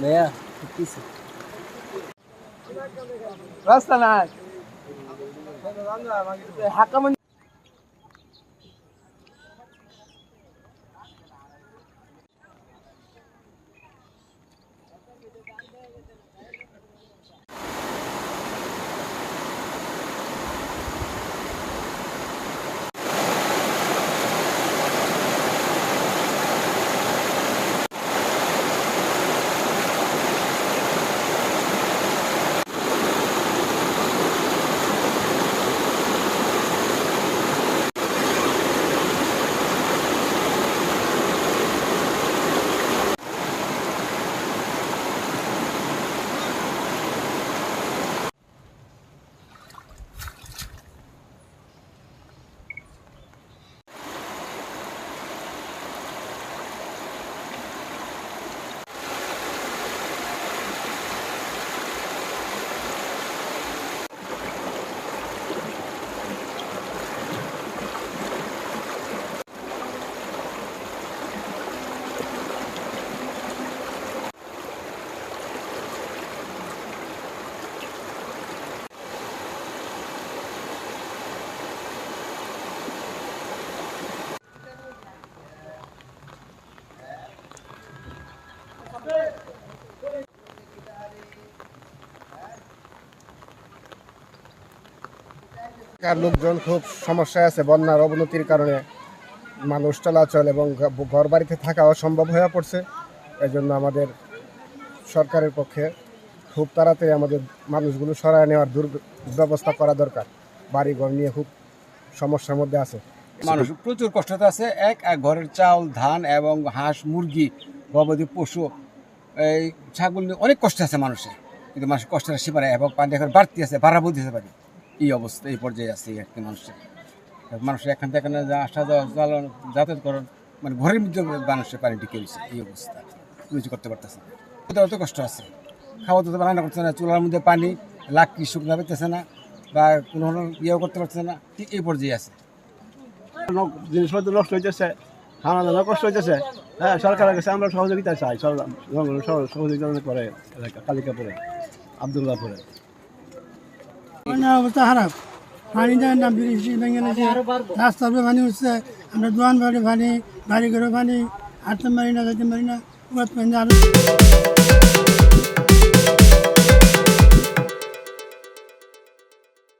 ভাইয়া রাস্তা নাই হাকামান লোকজন খুব সমস্যায় আছে। বন্যার অবনতির কারণে মানুষ চলাচল এবং ঘর বাড়িতে থাকা অসম্ভব হয়ে পড়ছে। এজন্য আমাদের সরকারের পক্ষে খুব তাড়াতাড়ি আমাদের মানুষগুলো সরায় নেওয়ার ব্যবস্থা করা দরকার। বাড়িঘর নিয়ে খুব সমস্যার মধ্যে আছে মানুষ, প্রচুর কষ্টতে আছে। এক ঘরের চাউল, ধান এবং হাঁস, মুরগি, গবাদি পশু, এই ছাগল নিয়ে অনেক কষ্ট আছে মানুষের। কিন্তু মানুষের কষ্টের সীমারে এবং পানি এখন বাড়তি আছে, বাড়াবো দিতে পারি। এই অবস্থা, এই পর্যায়ে আছে একটি মানুষের এখান থেকে এখানে আসা যাওয়া যাতায়াত করেন, মানে ঘরের মধ্যে মানুষের পানি টিকে রয়েছে। এই অবস্থা কিছু করতে পারতেছে না, অত কষ্ট আছে। খাওয়া দাওয়া রান্না করতেছে না, চুলার মধ্যে পানি, লাকড়ি শুকনা পেতেছে না, বা কোনো ইয়েও করতে পারতেছে না। ঠিক এই পর্যায়ে আছে। জিনিসপত্র নষ্ট হইতেছে, খানা দানা কষ্ট হইতেছে। হ্যাঁ, সরকারের কাছে আমরা সহযোগিতা চাই। সহযোগিতা করে কালিকাপুরে, আবদুল্লাহপুরে অবস্থা খারাপ। পানি দেয় না, বৃষ্টি ভেঙে গেছে, রাস্তার পানি উঠছে, আমরা দোয়ান বাড়ি পানি, বাড়ি ঘরে পানি, হাঁটতে পারি না, যেতে পারি না, আরো